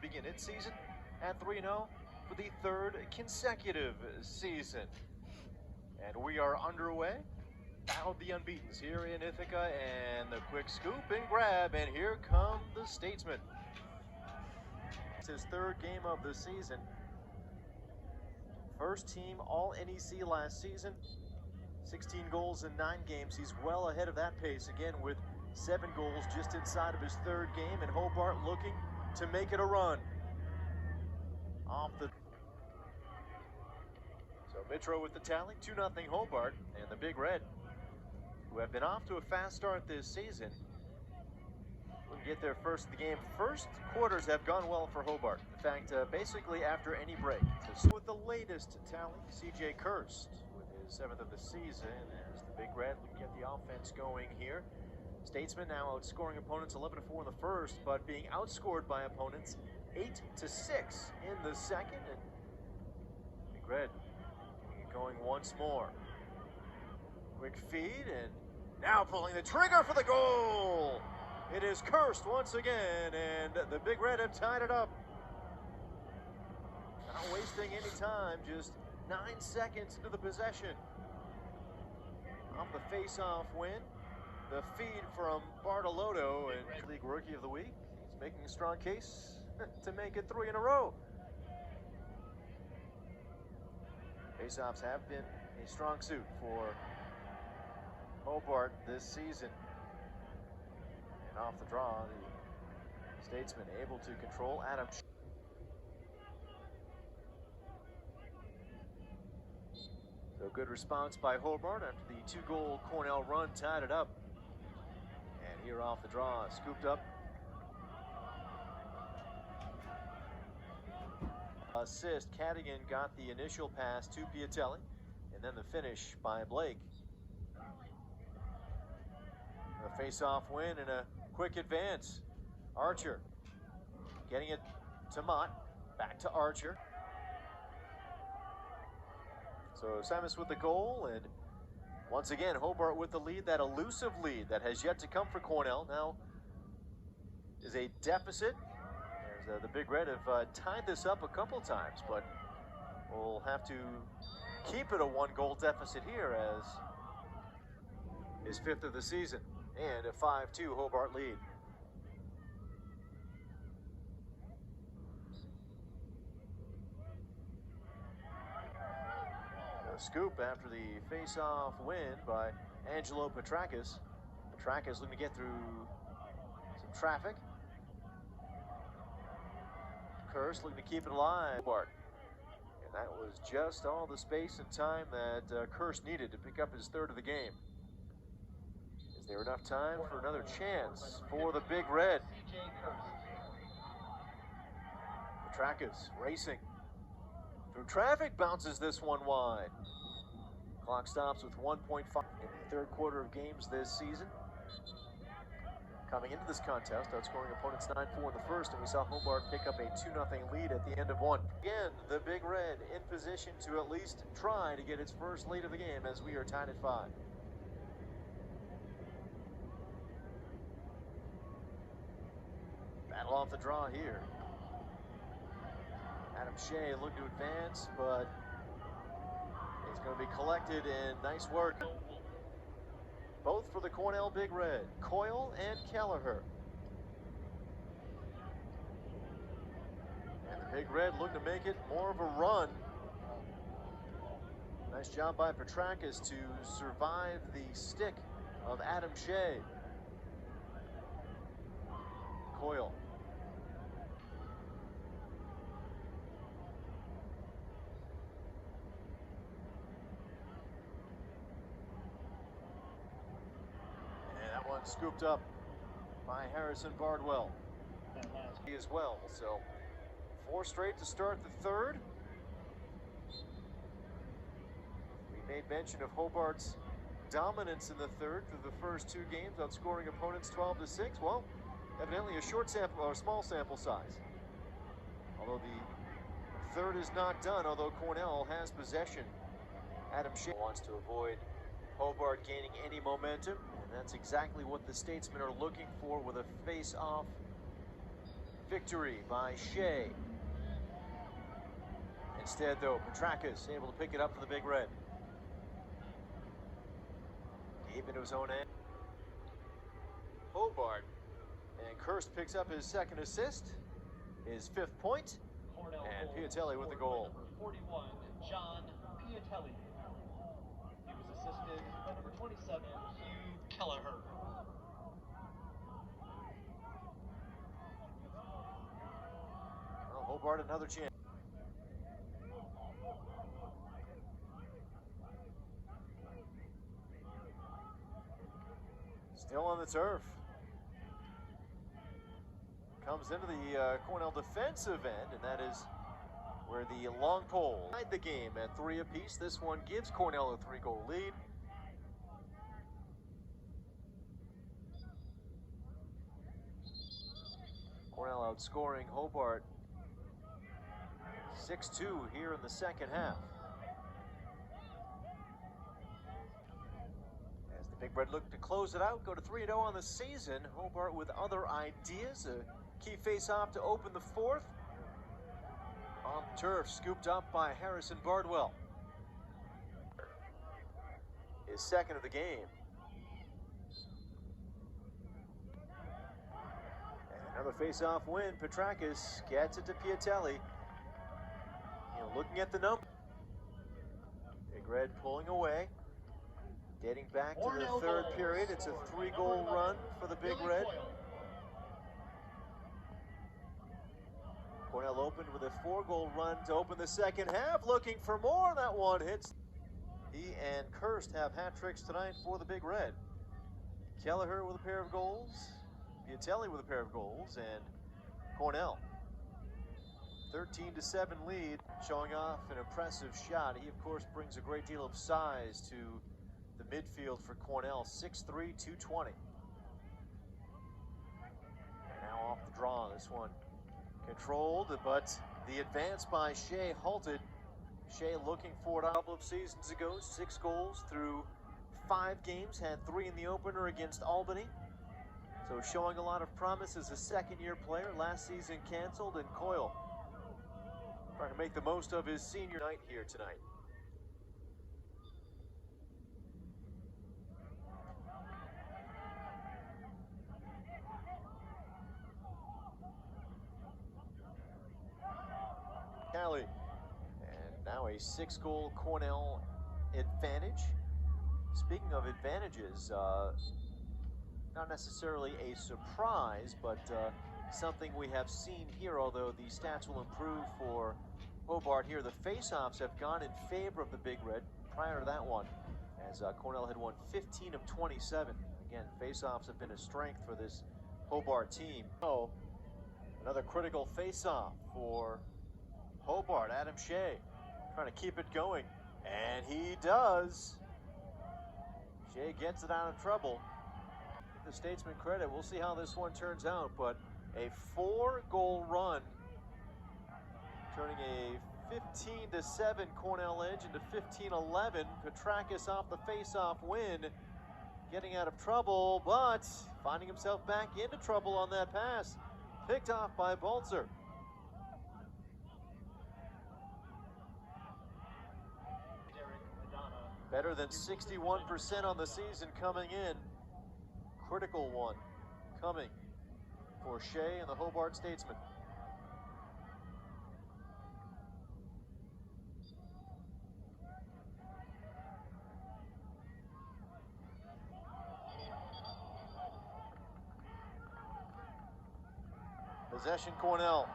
begin its season at 3-0 for the third consecutive season. And we are underway. Battle of the Unbeatens here in Ithaca, and the quick scoop and grab, and here come the Statesmen. It's his third game of the season. First team All-NEC last season. 16 goals in 9 games. He's well ahead of that pace again with 7 goals just inside of his third game, and Hobart looking to make it a run. So Mitro with the tally, 2-0 Hobart, and the Big Red, who have been off to a fast start this season, will get their first of the game. First quarters have gone well for Hobart. In fact, basically after any break. So with the latest tally, CJ Kirst with his 7th of the season as the Big Red will get the offense going here. Statesmen now outscoring opponents 11-4 in the first, but being outscored by opponents 8-6 in the second. And Big Red going once more. Quick feed, and now pulling the trigger for the goal. It is Kirst once again, and the Big Red have tied it up. Not wasting any time, just 9 seconds into the possession. Off the face-off win. The feed from Bartolotto, and League Rookie of the Week. He's making a strong case to make it 3 in a row. Face-offs have been a strong suit for Hobart this season. And off the draw, the Statesmen able to control Adam. So good response by Hobart after the 2-goal Cornell run tied it up. And here off the draw, scooped up. Assist, Cadigan got the initial pass to Piatelli, and then the finish by Blake. A face-off win and a quick advance. Archer getting it to Mott, back to Archer. So Samus with the goal, and once again Hobart with the lead, that elusive lead that has yet to come for Cornell. Now is a deficit. As the Big Red have tied this up a couple times, but we'll have to keep it a 1-goal deficit here as his 5th of the season, and a 5-2 Hobart lead. Scoop after the face-off win by Angelo Petrakis. Petrakis looking to get through some traffic. Kirst looking to keep it alive. And that was just all the space and time that Kirst needed to pick up his 3rd of the game. Is there enough time for another chance for the Big Red? Petrakis racing through traffic, bounces this one wide. Clock stops with 1.5 in the 3rd quarter of games this season. Coming into this contest, outscoring opponents 9-4 in the first, and we saw Hobart pick up a 2-0 lead at the end of 1. Again, the Big Red in position to at least try to get its first lead of the game as we are tied at 5. Battle off the draw here. Adam Shea looking to advance, but it's going to be collected, and nice work. Both for the Cornell Big Red, Coyle and Kelleher. And the Big Red looking to make it more of a run. Nice job by Petrakis to survive the stick of Adam Shea. Coyle. Scooped up by Harrison Bardwell as well. So 4 straight to start the 3rd. We made mention of Hobart's dominance in the 3rd through the first 2 games, outscoring opponents 12-6. Well, evidently a short sample or a small sample size. Although the 3rd is not done, although Cornell has possession. Adam Shea wants to avoid Hobart gaining any momentum, and that's exactly what the Statesmen are looking for with a face-off victory by Shea. Instead, though, Petrakis able to pick it up for the Big Red. Deep into his own end. Hobart. And Kirst picks up his second assist, his 5th point. Cornell And Piatelli with the goal. Number 41, John Piatelli. He was assisted by number 27, Hugh Kelleher. Well, Hobart another chance. Still on the turf. Comes into the Cornell defensive end, and that is where the long pole tied the game at 3 apiece. This one gives Cornell a 3-goal lead. Cornell outscoring Hobart 6-2 here in the second half. As the Big Red look to close it out, go to 3-0 on the season. Hobart with other ideas. A key face-off to open the 4th. On the turf, scooped up by Harrison Bardwell. His 2nd of the game. And another face-off win. Petrakis gets it to Piatelli. Looking at the number. Big Red pulling away. Getting back to the 3rd period. It's a 3-goal run for the Big Red. Cornell opened with a 4-goal run to open the second half. Looking for more. That one hits. He and Kirst have hat tricks tonight for the Big Red. Kelleher with a pair of goals. Piatelli with a pair of goals. And Cornell 13-7 lead, showing off an impressive shot. He, of course, brings a great deal of size to the midfield for Cornell, 6'3", 220. And now off the draw, this one controlled, but the advance by Shea halted. Shea looking for it a couple of seasons ago, 6 goals through 5 games, had 3 in the opener against Albany. So showing a lot of promise as a second-year player. Last season canceled, and Coyle trying to make the most of his senior night here tonight. Cali. And now a 6-goal Cornell advantage. Speaking of advantages, not necessarily a surprise, but something we have seen here, although the stats will improve for Hobart here. The face-offs have gone in favor of the Big Red prior to that one, as Cornell had won 15 of 27. Again, face-offs have been a strength for this Hobart team. Oh, another critical face-off for Hobart. Adam Shea trying to keep it going, and he does. Shea gets it out of trouble. Give the Statesman credit. We'll see how this one turns out, but a 4-goal run, turning a 15-7 Cornell edge into 15-11. Petrakis off the face-off win, getting out of trouble, but finding himself back into trouble on that pass. Picked off by Balzer. Better than 61% on the season coming in. Critical one coming for Shea and the Hobart Statesman. Possession Cornell.